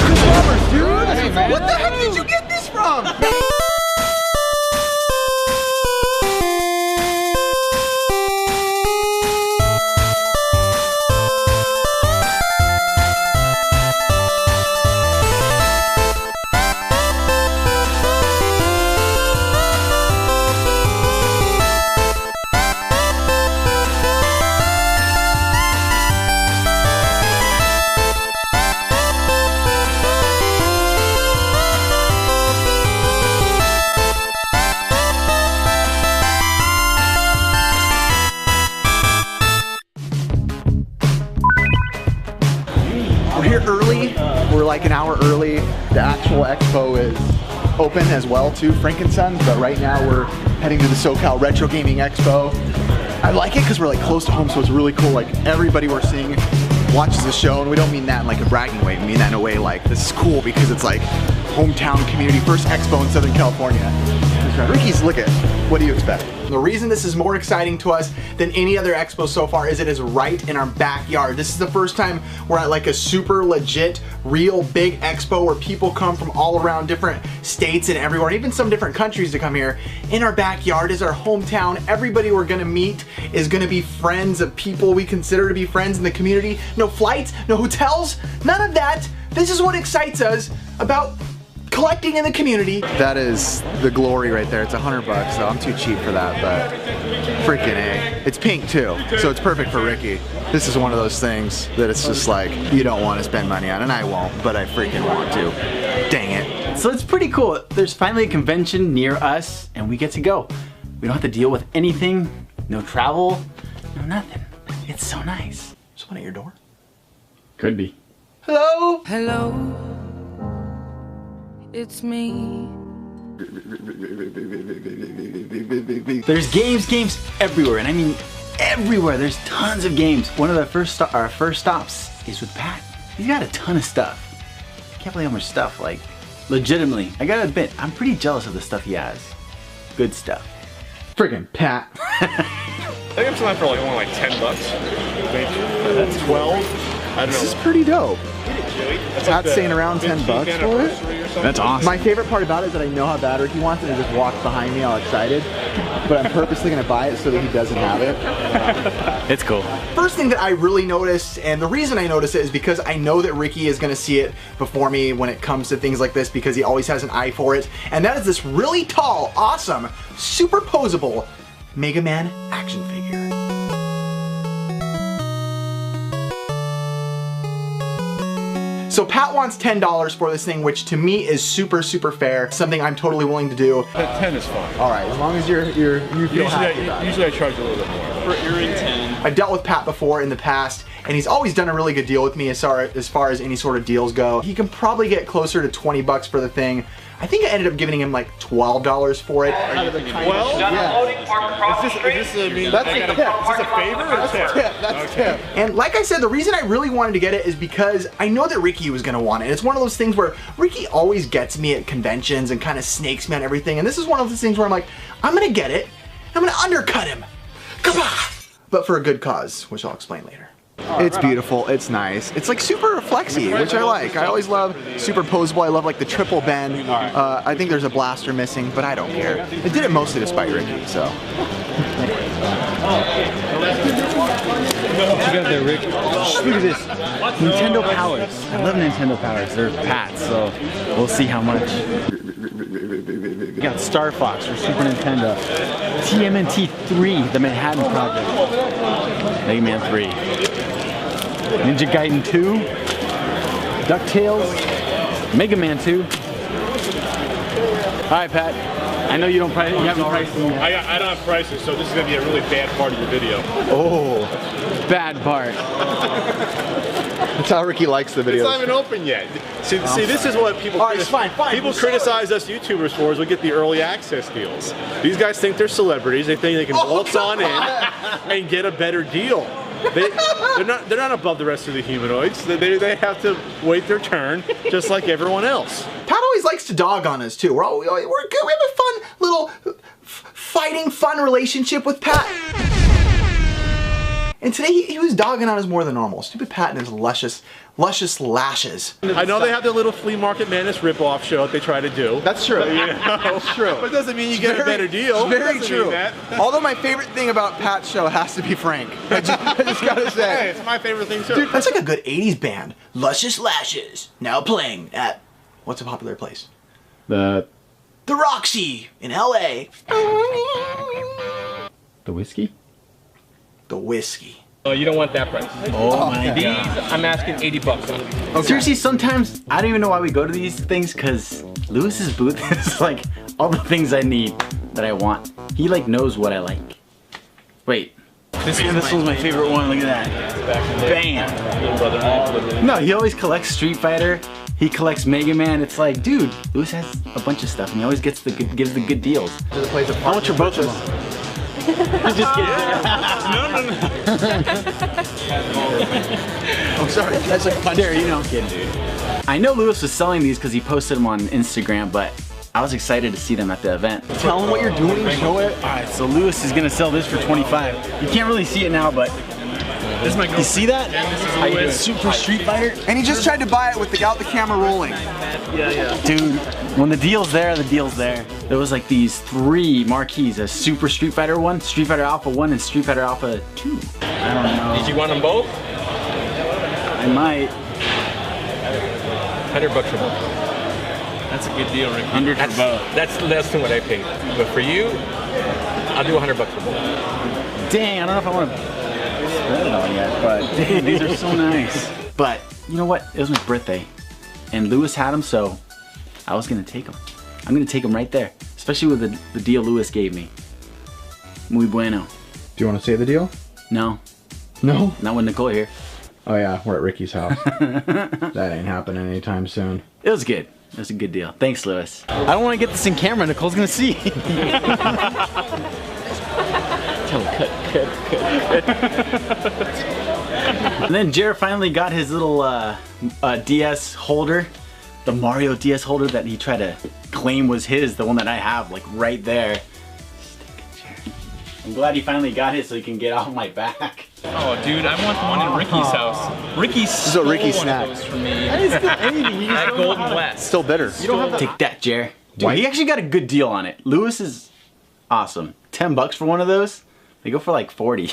Chris Roberts, dude! What the heck did you get this from? We're here early. We're like an hour early. The actual expo is open as well too, Frankensons, but right now we're heading to the SoCal Retro Gaming Expo. I like it because we're like close to home, so it's really cool. Like everybody we're seeing watches the show, and we don't mean that in like a bragging way. We mean that in a way like this is cool because it's like hometown community, first expo in Southern California. Ricky's, look at, what do you expect? The reason this is more exciting to us than any other expo so far is it is right in our backyard. This is the first time we're at like a super legit, real big expo where people come from all around different states and everywhere, and even some different countries to come here. In our backyard is our hometown. Everybody we're gonna meet is gonna be friends of people we consider to be friends in the community. No flights, no hotels, none of that. This is what excites us about collecting in the community. That is the glory right there. It's $100, so I'm too cheap for that, but freaking A. It's pink too, so it's perfect for Ricky. This is one of those things that it's just like, you don't want to spend money on, and I won't, but I freaking want to. Dang it. So it's pretty cool. There's finally a convention near us, and we get to go. We don't have to deal with anything, no travel, no nothing. It's so nice. Someone at your door? Could be. Hello? Hello, it's me. There's games everywhere, and I mean everywhere. There's tons of games. One of the our first stops is with Pat. He's got a ton of stuff. Can't believe how much stuff, like, legitimately. I gotta admit, I'm pretty jealous of the stuff he has. Good stuff. Friggin' Pat. I think I'm selling for like only like $10. That's 12. I don't know. This is pretty dope. Pat's saying around $10 for it. That's awesome. My favorite part about it is that I know how bad Ricky wants it and just walks behind me all excited. But I'm purposely gonna buy it so that he doesn't have it. It's cool. First thing that I really noticed, and the reason I notice it is because I know that Ricky is gonna see it before me when it comes to things like this because he always has an eye for it. And that is this really tall, awesome, superposable Mega Man action figure. So Pat wants $10 for this thing, which to me is super fair. Something I'm totally willing to do. But 10 is fine. All right, as long as you feel happy about it. Usually I charge a little bit more. You're in 10. I've dealt with Pat before in the past, and he's always done a really good deal with me as far as any sort of deals go. He can probably get closer to 20 bucks for the thing. I think I ended up giving him like $12 for it. Well, yeah. Is this a favor or a tip? That's a tip. And like I said, the reason I really wanted to get it is because I know that Ricky was gonna want it. It's one of those things where Ricky always gets me at conventions and kind of snakes me on everything. And this is one of those things where I'm like, I'm gonna get it. I'm gonna undercut him. Kabah! But for a good cause, which I'll explain later. It's beautiful, it's nice. It's like super reflexy, which I like. I always love superposable. I love like the triple bend. I think there's a blaster missing, but I don't care. It did it mostly to spite Ricky, so. What you got there, Rick? Look at this. Nintendo Powers. I love Nintendo Powers. They're Pat, so we'll see how much. We got Star Fox for Super Nintendo. TMNT 3, the Manhattan Project. Mega Man 3. Ninja Gaiden 2. DuckTales. Mega Man 2. Alright, Pat. I know you don't price. You haven't priced them yet. I don't have prices, so this is gonna be a really bad part of your video. Oh, bad part. that's how Ricky likes the videos. It's not even open yet. See, this is what people. Alright, fine. People criticize us YouTubers for is we get the early access deals. These guys think they're celebrities. They think they can waltz on in and get a better deal. They're not above the rest of the humanoids. They have to wait their turn, just like everyone else. Pat always likes to dog on us too. We're good. We have a fun little fighting fun relationship with Pat. And today he was dogging on us more than normal. Stupid Pat and his luscious lashes. I know they have their little flea market madness ripoff show that they try to do. That's true. That's true. But it doesn't mean you get a better deal. Very Doesn't true. mean that. Although my favorite thing about Pat's show has to be Frank. I just gotta say. Hey, it's my favorite thing too. Dude, that's like a good 80s band. Luscious Lashes. Now playing at, what's a popular place? The Roxy in LA. whiskey? The whiskey. Oh, you don't want that price. Oh my These, god. I'm asking 80 bucks on them. Okay. Seriously, sometimes I don't even know why we go to these things, because Lewis's booth is like all the things I need that I want. He like knows what I like. Wait. This was my favorite one. Look at that. Bam. No, he always collects Street Fighter. He collects Mega Man. It's like, dude, Lewis has a bunch of stuff, and he always gives the good deals. How much are both of them? I'm just kidding. I'm sorry. That's like punch. There, you know I'm kidding, dude. I know Lewis was selling these because he posted them on Instagram, but I was excited to see them at the event. Tell him what you're doing, show it. Alright, so Lewis is gonna sell this for 25. You can't really see it now, but This is my girl. you see that? How you doing? Super Street Fighter? And he just tried to buy it without the camera rolling. Yeah. Dude, when the deal's there, the deal's there. There was like these 3 marquees, a Super Street Fighter 1, Street Fighter Alpha 1, and Street Fighter Alpha 2. I don't know. Did you want them both? I might. 100 bucks for both. That's a good deal, Rick. 100 for both. That's less than what I paid. But for you, I'll do 100 bucks for both. Dang, I don't know if I want to spend it all yet, but dang, these are so nice. But you know what? It was my birthday, and Lewis had them, so I was gonna take them. I'm gonna take them right there, especially with the deal Lewis gave me. Muy bueno. Do you want to say the deal? No, No? not with Nicole here. Oh yeah, we're at Ricky's house. That ain't happening anytime soon. It was good. It was a good deal. Thanks, Lewis. I don't want to get this in camera. Nicole's gonna see. And then Jared finally got his little DS holder, the Mario DS holder that he tried to claim was his, the one that I have, like right there. Stick it, Jared. I'm glad he finally got his so he can get off my back. Oh, dude, I want the one in Ricky's house. Ricky stole Ricky one snack. of those from me Anything. at Golden West. Still bitter. Take that, Jared. Dude, he actually got a good deal on it. Lewis is awesome. 10 bucks for one of those? They go for like 40.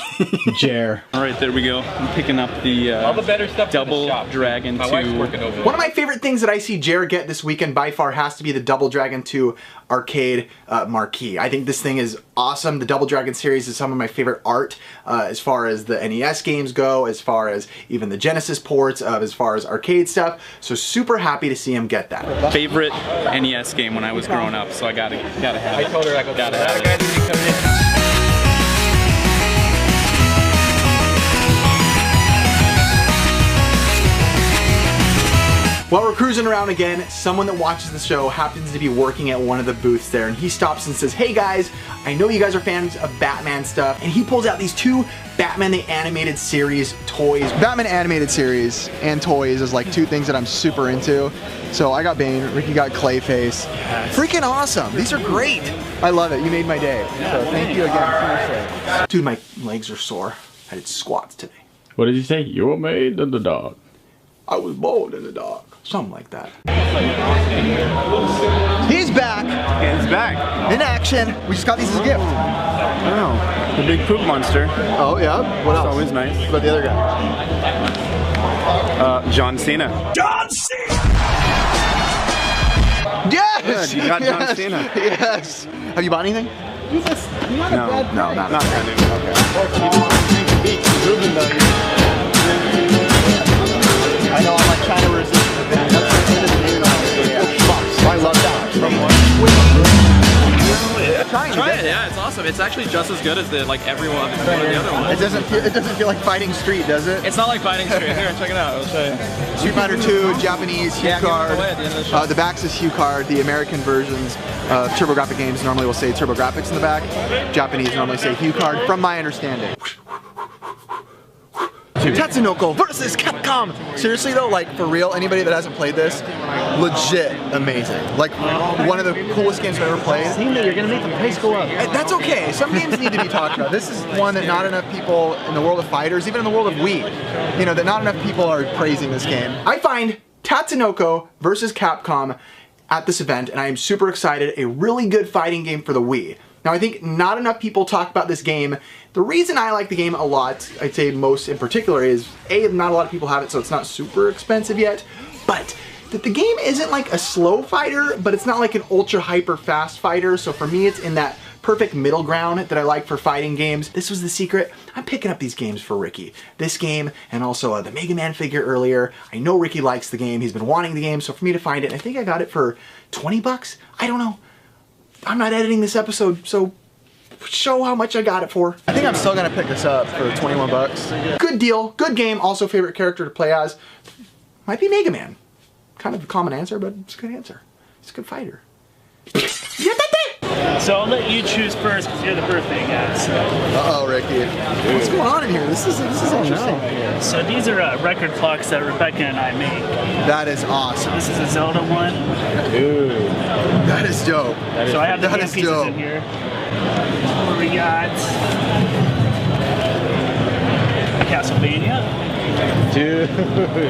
Jer. All right, there we go. I'm picking up the, All the better stuff Double in the shop. Dragon My wife's 2. working over One of my favorite things that I see Jared get this weekend by far has to be the Double Dragon 2 arcade marquee. I think this thing is awesome. The Double Dragon series is some of my favorite art as far as the NES games go, as far as even the Genesis ports, as far as arcade stuff. So super happy to see him get that. Favorite NES game when I was growing up, so I gotta have I it. told her I go, Gotta "That have guy it. didn't come in." While we're cruising around again, someone that watches the show happens to be working at one of the booths there, and he stops and says, "Hey guys, I know you guys are fans of Batman stuff," and he pulls out these 2 Batman the Animated Series toys. Batman Animated Series and toys is like 2 things that I'm super into. So I got Bane, Ricky got Clayface. Yes. Freaking awesome, these are great. I love it, you made my day. So thank you again, seriously. Dude, my legs are sore. I did squats today. What did you say? You were made in the dark. I was born in the dark. Something like that. He's back. It's back. In action. We just got these as a gift. I don't know. The big poop monster. Oh, yeah? What else? It's always nice. What about the other guy? John Cena. Yes! Good, you got John Yes! Cena. Yes. Have you bought anything? No, No, not not okay. I know, I'm like trying to resist the bit. I love that. Try it, yeah, it's awesome. It's actually just as good as the every one of the other ones. It doesn't feel like Fighting Street, does it? It's not like Fighting Street. Here, check it out. I'll show you. Street Fighter 2, Japanese, Hue Yeah, give it card. away at the end of the show. The back's is Hue card. The American versions of TurboGrafx games normally will say TurboGrafx in the back. Japanese normally say Hue card, from my understanding. Tatsunoko versus Capcom. Seriously though, like for real, anybody that hasn't played this, legit amazing. Like one of the coolest games I've ever played. You're gonna make the price go up. That's okay. Some games need to be talked about. This is one that not enough people in the world of fighters, even in the world of Wii, you know, that not enough people are praising this game. I find Tatsunoko versus Capcom at this event, and I am super excited. A really good fighting game for the Wii. Now I think not enough people talk about this game. The reason I like the game a lot, I'd say most in particular, is A, not a lot of people have it, so it's not super expensive yet, but that the game isn't like a slow fighter, but it's not like an ultra hyper fast fighter, so for me it's in that perfect middle ground that I like for fighting games. This was the secret. I'm picking up these games for Ricky. This game, and also the Mega Man figure earlier. I know Ricky likes the game. He's been wanting the game, so for me to find it, and I think I got it for 20 bucks. I don't know. I'm not editing this episode, so show how much I got it for. I think I'm still gonna pick this up for 21 bucks. Good deal, good game, also favorite character to play as. Might be Mega Man. Kind of a common answer, but it's a good answer. He's a good fighter. So I'll let you choose first because you're the birthday guy. So. Uh-oh, Ricky. What's going on in here? This is interesting. So these are record clocks that Rebecca and I make. That is awesome. This is a Zelda one. Ooh. That is dope. So I have the that hand is pieces dope. in here. We got Castlevania. Dude.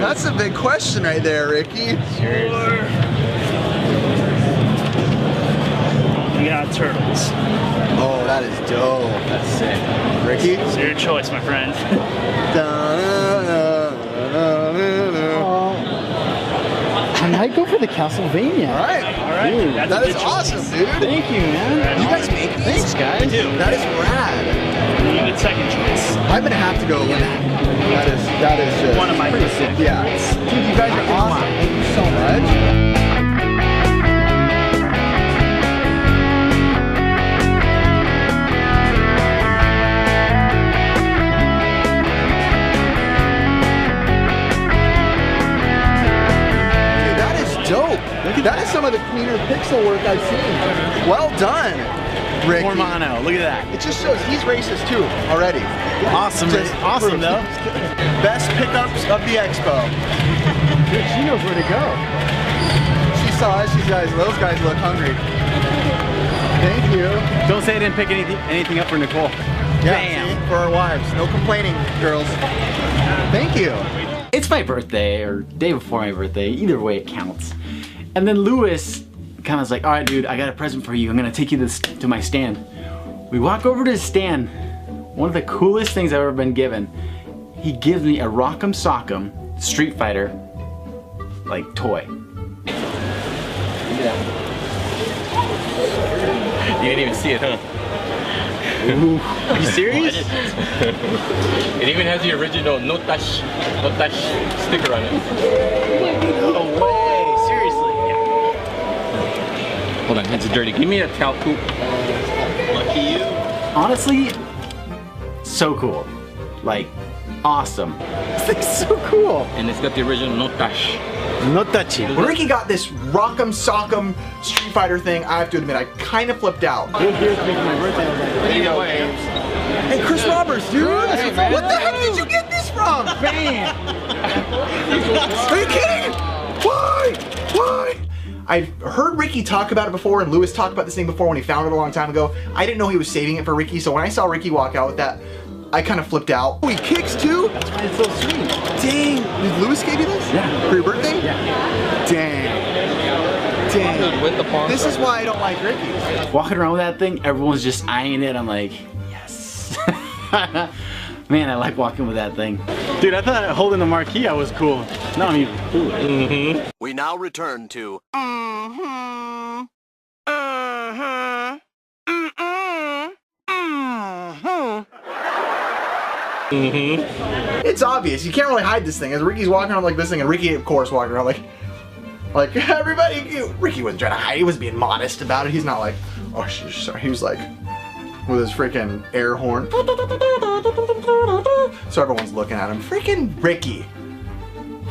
That's a big question right there, Ricky. We got Turtles. Oh, that is dope. That's sick. Ricky? It's your choice, my friend. I might go for the Castlevania. All right. Dude, That is awesome, dude. Thank you, man. You guys make these? Thanks, guys. That is rad. You get second choice. I'm gonna have to go with that. That is just One of my favorites. Yeah. Dude, you guys are awesome. Thank you so much. Dope. That is some of the cleaner pixel work I've seen. Well done, Ricky. More mono. Look at that. It just shows he's racist too already. Awesome. Just Awesome, though. Best pickups of the expo. Dude, she knows where to go. She saw us. She says, those guys look hungry. Thank you. Don't say I didn't pick anything up for Nicole. Yeah, Bam. see, for our wives. No complaining, girls. Thank you. It's my birthday, or day before my birthday, either way it counts. And then Lewis kind of was like, all right, dude, I got a present for you. I'm gonna take you to my stand. We walk over to his stand. One of the coolest things I've ever been given. He gives me a Rock'em Sock'em Street Fighter, like, toy. Yeah. You didn't even see it, huh? Ooh. Are you serious? It even has the original no touch sticker on it. No way, seriously. Hold on, it's dirty. Give me a towel poop. Lucky you. Honestly, so cool. Like, awesome. This thing's so cool. And it's got the original no touch. No touchy. When Ricky got this Rock'em Sock'em Street Fighter thing, I have to admit, I kind of flipped out. Here's making my birthday. I was like, There you go. Hey, Chris Roberts, dude! Hey, man. What the heck did you get this from? bam! Are you kidding? Why? Why? I've heard Ricky talk about it before, and Lewis talked about this thing before when he found it a long time ago. I didn't know he was saving it for Ricky, so when I saw Ricky walk out with that, I kind of flipped out. Oh, he kicks too? That's why it's so sweet. Dang. Did Lewis gave you this? Yeah. For your birthday? Yeah. Dang. Dang. With the pawn. This is why I don't like Ricky. Walking around with that thing, everyone's just eyeing it. I'm like, yes. Man, I like walking with that thing. Dude, I thought holding the marquee I was cool. Now I'm even cooler. Mm-hmm. We now return to It's obvious. You can't really hide this thing. As Ricky's walking around like this thing, and Ricky, of course, walking around like everybody. Ricky wasn't trying to hide. He was being modest about it. He's not like, oh, sorry. He was like, with his freaking air horn. So everyone's looking at him. Freaking Ricky.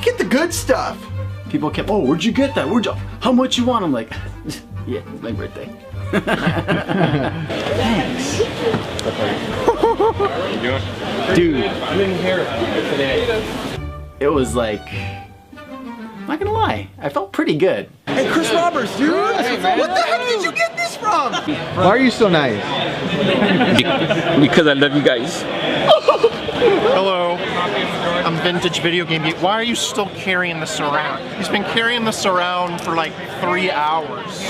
Get the good stuff. People kept, oh, where'd you get that? How much you want? I'm like, yeah, it's my birthday. Thanks. Dude, I'm in here today. it was like, I'm not gonna lie, I felt pretty good. Hey, Chris Roberts, dude! What the heck did you get this from? Why are you so nice? Because I love you guys. Hello, I'm Vintage Video Game Geek. Why are you still carrying this around? He's been carrying this around for like 3 hours.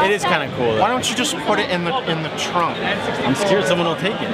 It is kind of cool though. Why don't you just put it in the trunk? I'm scared someone will take it.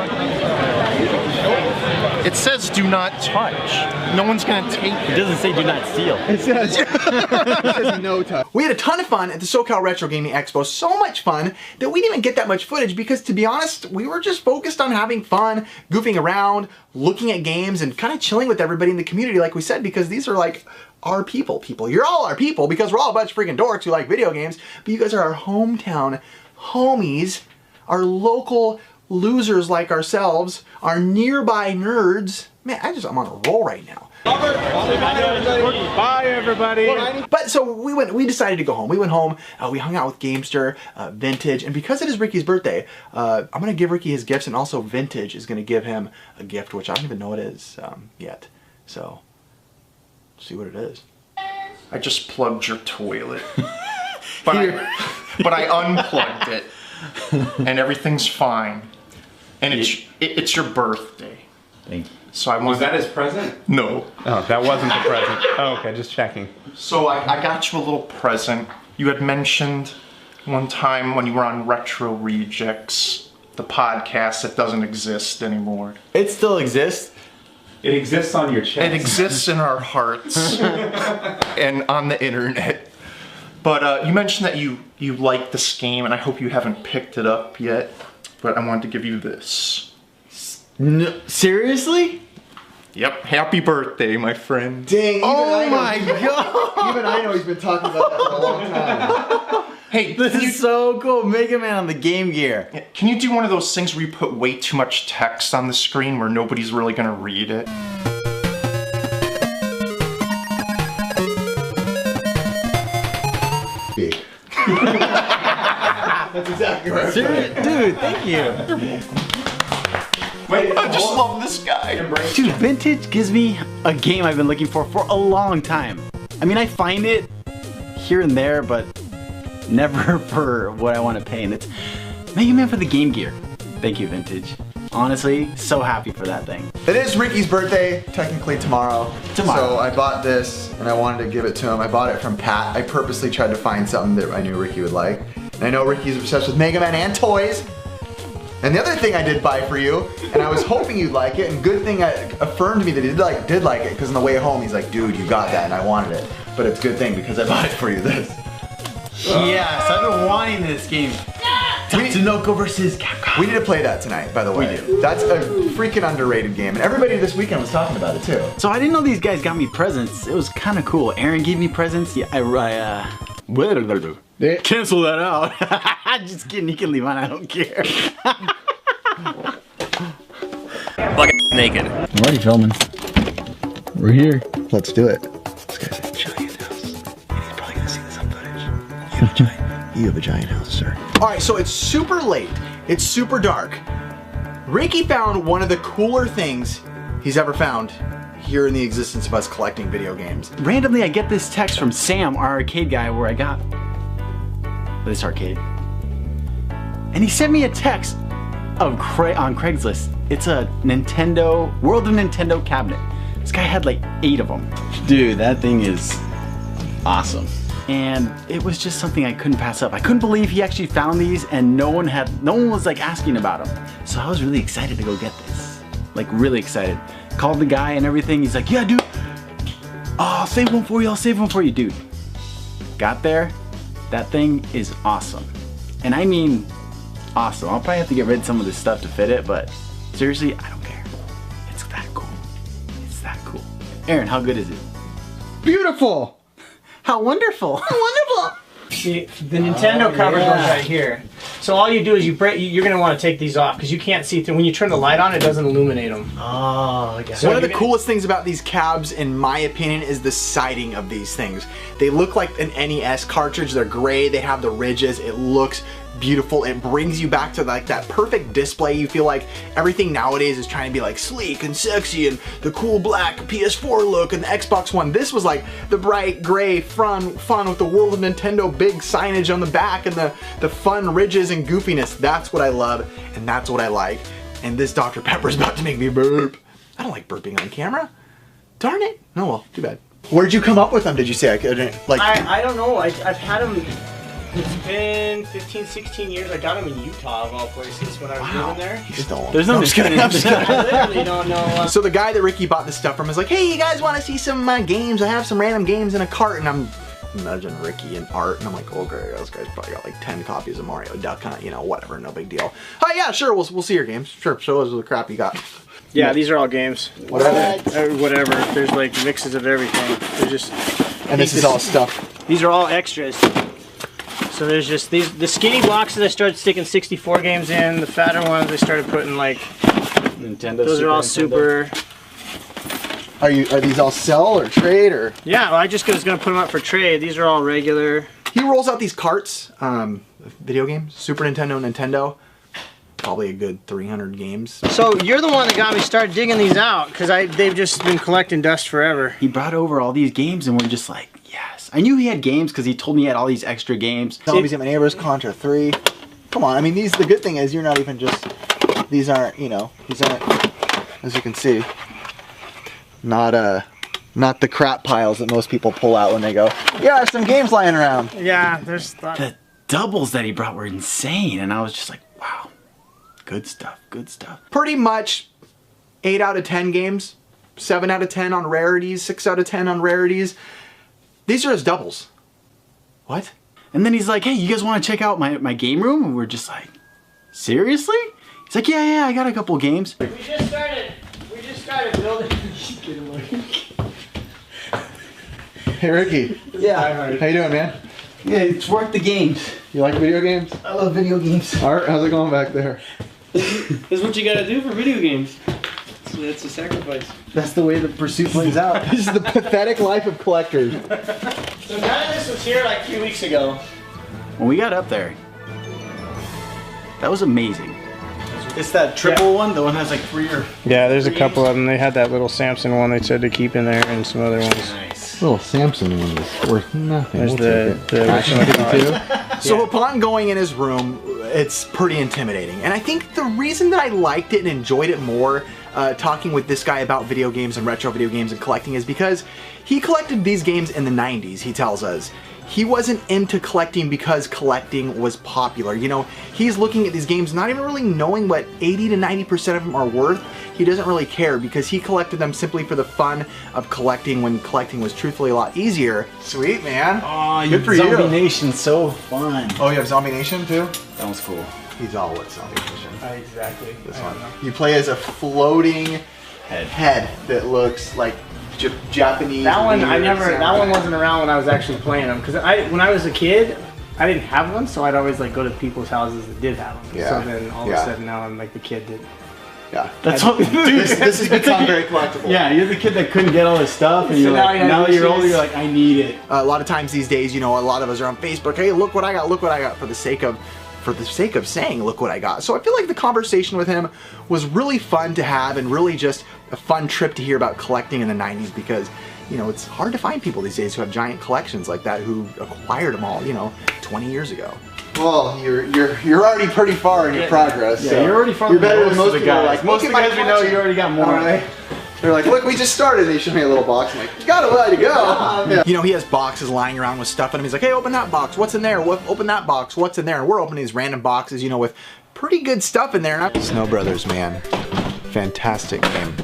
It says do not touch. No one's gonna take It it. doesn't say do not steal. It says, no touch. We had a ton of fun at the SoCal Retro Gaming Expo. So much fun that we didn't even get that much footage because, to be honest, we were just focused on having fun, goofing around, looking at games, and kind of chilling with everybody in the community, like we said, because these are like our people. You're all our people because we're all a bunch of freaking dorks who like video games, but you guys are our hometown homies, our local losers like ourselves, our nearby nerds. Man, I'm on a roll right now. Bye, everybody. But so we decided to go home. We went home, we hung out with Gamester, Vintage, and because it is Ricky's birthday, I'm gonna give Ricky his gifts, and also Vintage is gonna give him a gift, which I don't even know what it is yet. So, see what it is. I just plugged your toilet. but I unplugged it. And everything's fine. And it's your birthday. Thank you. So I want. Was that his present? No. Oh, that wasn't the present. Oh, okay, just checking. So I got you a little present. You had mentioned one time when you were on Retro Rejects, the podcast that doesn't exist anymore. It still exists. It exists on your chest. It exists in our hearts and on the internet. But you mentioned that you like this game, and I hope you haven't picked it up yet. But I wanted to give you this. No, seriously? Yep. Happy birthday, my friend. Dang! Oh my god! Even I know he's been talking about that for a long time. Hey, This is so cool. Mega Man on the Game Gear. can you do one of those things where you put way too much text on the screen where nobody's really gonna read it? Big. That's exactly right. Dude, thank you. Wait, I just love this guy. Dude, Vintage gives me a game I've been looking for a long time. I mean, I find it here and there, but never for what I want to pay. And it's Mega Man for the Game Gear. Thank you, Vintage. Honestly, so happy for that thing. It is Ricky's birthday, technically tomorrow. So I bought this and I wanted to give it to him. I bought it from Pat. I purposely tried to find something that I knew Ricky would like. And I know Ricky's obsessed with Mega Man and toys. And the other thing I did buy for you, and I was hoping you'd like it, and good thing affirmed me that he did like it, because on the way home he's like, dude, you got that, and I wanted it. But it's a good thing because I bought it for you, this. Yes, I've been wanting this game. Tatsunoko versus Capcom. We need to play that tonight, by the way. We do. That's a freaking underrated game, and everybody this weekend was talking about it too. So I didn't know these guys got me presents. It was kind of cool. Aaron gave me presents. Yeah, cancel that out. Just kidding, you can leave on, I don't care. Fucking naked. I'm already filming. We're here. Let's do it. This guy's a giant house. And he's probably gonna see this on footage. You have a giant house, sir. Alright, so it's super late. It's super dark. Ricky found one of the cooler things he's ever found here in the existence of us collecting video games. Randomly, I get this text from Sam, our arcade guy, where I got this arcade. And he sent me a text on Craigslist. It's a Nintendo, World of Nintendo cabinet. This guy had like 8 of them. Dude, that thing is awesome. And it was just something I couldn't pass up. I couldn't believe he actually found these and no one was like asking about them. So I was really excited to go get this. Like really excited. Called the guy and everything. He's like, yeah, dude. Oh, I'll save one for you. I'll save one for you, dude. Got there. That thing is awesome. And I mean awesome. I'll probably have to get rid of some of this stuff to fit it, but seriously, I don't care. It's that cool. It's that cool. Aaron, how good is it? Beautiful! How wonderful. How wonderful. See, the Nintendo cover goes right here. So all you do is you're going to want to take these off because you can't see through. When you turn the light on, it doesn't illuminate them. Oh, okay. So one of the coolest things about these cabs, in my opinion, is the siding of these things. They look like an NES cartridge. They're gray. They have the ridges. It looks beautiful. It brings you back to like that perfect display. You feel like everything nowadays is trying to be like sleek and sexy and the cool black PS4 look and the Xbox One. This was like the bright gray fun with the World of Nintendo big signage on the back and the fun ridges and goofiness. That's what I love and that's what I like. And this Dr. Pepper is about to make me burp. I don't like burping on camera. Darn it. No, well, too bad. Where'd you come up with them, did you say? I couldn't, like... I don't know. I've had them... It's been 15, 16 years. I got them in Utah, of all places, when I was living there. You stole them. There's no just kidding. I literally don't know. So the guy that Ricky bought this stuff from is like, hey, you guys want to see some of my games? I have some random games in a cart. And I'm nudging Ricky and Art. And I'm like, okay, this guy's probably got like 10 copies of Mario Duck Hunt. You know, whatever, no big deal. Oh, yeah, sure, we'll see your games. Sure, show us the crap you got. Yeah, these are all games. What are they? Whatever. There's like mixes of everything. They're just... And this is all stuff. These are all extras. So there's just these, the skinny boxes I started sticking 64 games in, the fatter ones I started putting like, Nintendo. those are all super. Are these all sell or trade or? Yeah, well, I just was gonna put them up for trade. These are all regular. He rolls out these carts, video games, Super Nintendo, Nintendo. Probably a good 300 games. So you're the one that got me started digging these out, because they've just been collecting dust forever. He brought over all these games and we're just like, yes. I knew he had games because he told me he had all these extra games. Zombies at My Neighbors, Contra 3. Come on, I mean, the good thing is you're not even just, these aren't, you know, these aren't, as you can see, not the crap piles that most people pull out when they go, yeah, there's some games lying around. Yeah, there's the doubles that he brought were insane and I was just like, wow, good stuff, good stuff. Pretty much 8 out of 10 games, 7 out of 10 on rarities, 6 out of 10 on rarities. These are his doubles. What? And then he's like, hey, you guys want to check out my game room? And we're just like, seriously? He's like, yeah, I got a couple games. We just started building. Hey, Ricky. Yeah. How you doing, man? Yeah, it's worth the games. You like video games? I love video games. Art, how's it going back there? This is what you gotta do for video games. It's a sacrifice. That's the way the pursuit plays out. This is the pathetic life of collectors. So none of this was here like 2 weeks ago. When we got up there, that was amazing. It's that triple one, the one that's like 3 or... Yeah, there's a couple of them. They had that little Samson one they said to keep in there and some other ones. Nice. Little Samson one is worth nothing. There's So upon going in his room, it's pretty intimidating. And I think the reason that I liked it and enjoyed it more, talking with this guy about video games and retro video games and collecting, is because he collected these games in the 90s, he tells us. He wasn't into collecting because collecting was popular. You know, he's looking at these games not even really knowing what 80 to 90% of them are worth. He doesn't really care because he collected them simply for the fun of collecting when collecting was truthfully a lot easier. Sweet, man. Oh, good for Zombie you. Nation's so fun. Oh, you have Zombie Nation too? That was cool. He's all with Zombie Nation. Exactly. This one. You play as a floating head that looks like Japanese. That one that one wasn't around when I was actually playing them, because when I was a kid I didn't have one, so I'd always like go to people's houses that did have them. Yeah. So then all of a sudden now I'm like the kid that. Yeah. That's what. Dude, this has become very collectible. Yeah, you're the kid that couldn't get all this stuff, and So you're now like, you now have that you're issues. older, you're like, I need it. A lot of times these days, you know, a lot of us are on Facebook. Hey, look what I got! Look what I got! For the sake of saying, look what I got. So I feel like the conversation with him was really fun to have, and really just a fun trip to hear about collecting in the 90s, because, you know, it's hard to find people these days who have giant collections like that, who acquired them all, you know, 20 years ago. Well, you're already pretty far in your progress. Yeah, so you're already far. You're better than most of the people. guys. Like, Most of the guys we know, you already got more. Right. They're like, look, we just started. They showed me a little box. I'm like, you got a way to go. Yeah. You know, he has boxes lying around with stuff in him. He's like, hey, open that box. What's in there? Open that box. What's in there? And we're opening these random boxes, you know, with pretty good stuff in there. Snow Brothers, man. Fantastic game.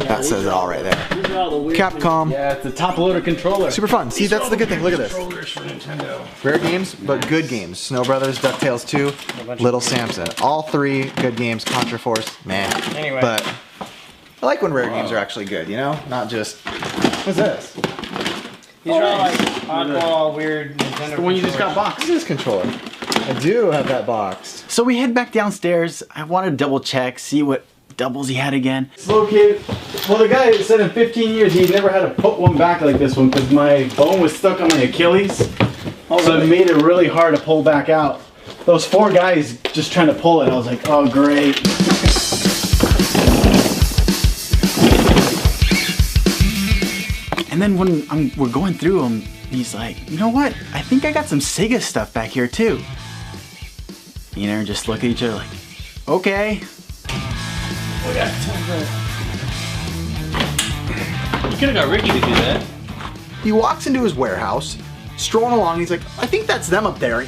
That says it all right there. Capcom. Yeah, it's a top loader controller. Super fun. See, that's the good thing. Look at this. Controllers for Nintendo. Rare games, but good games. Snow Brothers, DuckTales 2, Little Samson. All 3 good games. Contra Force, man. Anyway. But I like when rare games are actually good, you know? Not just, what's this? These are all like oddball, weird Nintendo. The one you just got boxed. What's this controller? I do have that boxed. So we head back downstairs. I wanted to double check, see what doubles he had again. Slow kid. Well, the guy said in 15 years he never had to put one back like this one because my bone was stuck on my Achilles. So it made it really hard to pull back out. those 4 guys just trying to pull it. I was like, oh great. And then when we're going through them, he's like, you know what? I think I got some Sega stuff back here too. You know, just look at each other like, okay. You could have got Ricky to do that. He walks into his warehouse, strolling along, and he's like, I think that's them up there.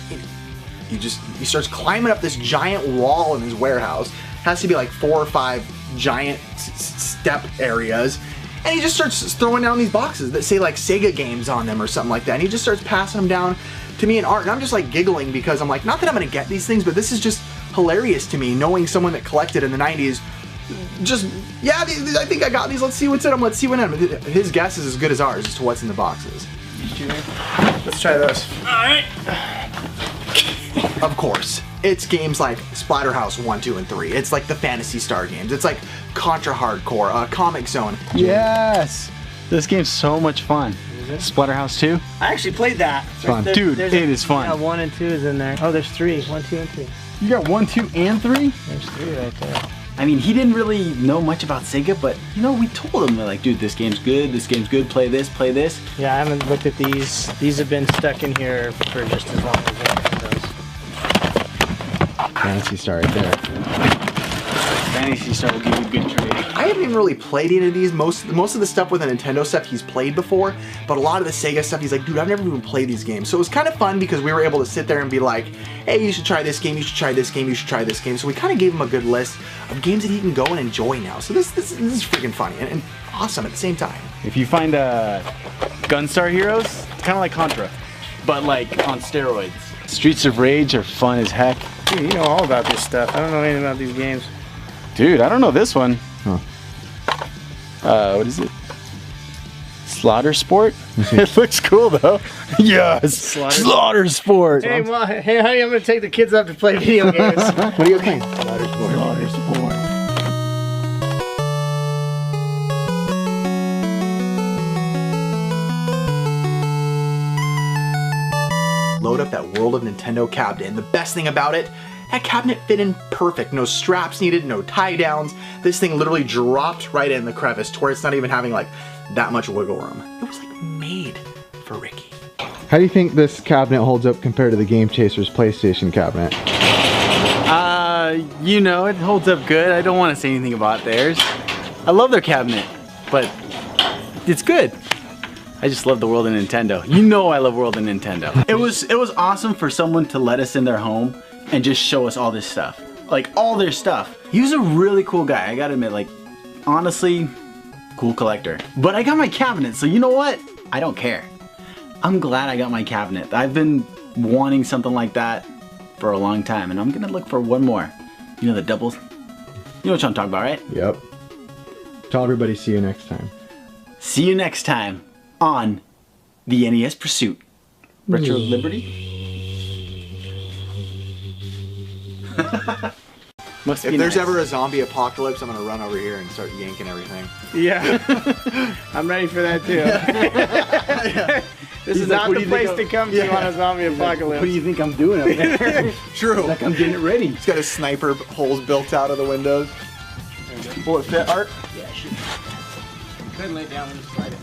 He starts climbing up this giant wall in his warehouse. Has to be like 4 or 5 giant step areas. And he just starts throwing down these boxes that say like Sega games on them or something like that. And he just starts passing them down to me and Art. And I'm just like giggling because I'm like, not that I'm gonna get these things, but this is just hilarious to me, knowing someone that collected in the 90s. Just, yeah, I think I got these. Let's see what's in them. Let's see what in them. His guess is as good as ours as to what's in the boxes. Let's try this. Alright. Of course, it's games like Splatterhouse 1, 2, and 3. It's like the Phantasy Star games. It's like Contra Hardcore, Comic Zone. Yes! This game's so much fun. Splatterhouse 2? I actually played that. It's fun. Dude, it is fun. Yeah, 1 and 2 is in there. Oh, there's 3. 1, 2, and 3. You got 1, 2, and 3? There's 3 right there. I mean, he didn't really know much about Sega, but you know, we told him, we're like, dude, this game's good, play this, play this. Yeah, I haven't looked at these. These have been stuck in here for just as long as those. Fantasy Star right there. Fantasy Star will give you a good trade. I haven't even really played any of these. Most of the stuff with the Nintendo stuff he's played before, but a lot of the Sega stuff he's like, dude, I've never even played these games. So it was kind of fun because we were able to sit there and be like, hey, you should try this game, you should try this game, you should try this game. So we kind of gave him a good list of games that he can go and enjoy now. So this is freaking funny and awesome at the same time. If you find Gunstar Heroes, it's kind of like Contra, but like on steroids. Streets of Rage are fun as heck. Dude, you know all about this stuff. I don't know anything about these games. Dude, I don't know this one. Huh. What is it? Slaughter Sport? It looks cool though. Yes! Slaughter Sport! Hey, hey, honey, I'm gonna take the kids up to play video games. What are you playing? Slaughter Sport. Slaughter Sport. Load up that World of Nintendo cabinet, and the best thing about it, that cabinet fit in perfect. No straps needed, no tie downs. This thing literally dropped right in the crevice to where it's not even having like that much wiggle room. It was like made for Ricky. How do you think this cabinet holds up compared to the Game Chaser's PlayStation cabinet? You know, it holds up good. I don't want to say anything about theirs. I love their cabinet, but it's good. I just love the World of Nintendo. You know I love World of Nintendo. It was awesome for someone to let us in their home and just show us all this stuff. Like, all their stuff. He was a really cool guy, I gotta admit. Like, honestly, cool collector. But I got my cabinet, so you know what? I don't care. I'm glad I got my cabinet. I've been wanting something like that for a long time, and I'm gonna look for one more. You know the doubles? You know what I'm talking about, right? Yep. Tell everybody, see you next time. See you next time on the NES Pursuit. RetroLiberty? If there's ever a zombie apocalypse, I'm gonna run over here and start yanking everything. Yeah. I'm ready for that too. This is not the place to come to on a zombie apocalypse. What do you think I'm doing up there? True. Like I'm getting it ready. He's got his sniper holes built out of the windows. Will it fit, Art? Yeah, it should. Couldn't lay it down when you slide it.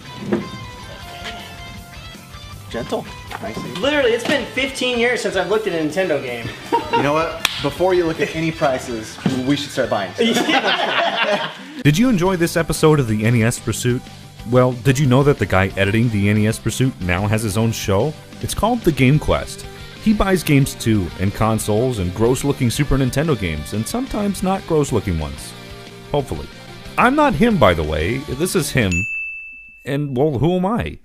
Gentle. Nice. Literally, it's been 15 years since I've looked at a Nintendo game. You know what? Before you look at any prices, we should start buying stuff. Did you enjoy this episode of the NES Pursuit? Well, did you know that the guy editing the NES Pursuit now has his own show? It's called The Game Quest. He buys games too, and consoles, and gross-looking Super Nintendo games, and sometimes not gross-looking ones. Hopefully. I'm not him, by the way. This is him. And, well, who am I?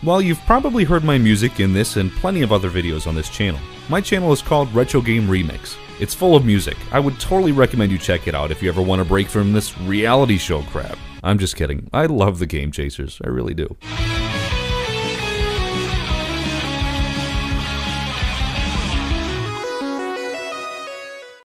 Well, you've probably heard my music in this and plenty of other videos on this channel. My channel is called Retro Game Remix. It's full of music. I would totally recommend you check it out if you ever want to break from this reality show crap. I'm just kidding. I love the Game Chasers. I really do.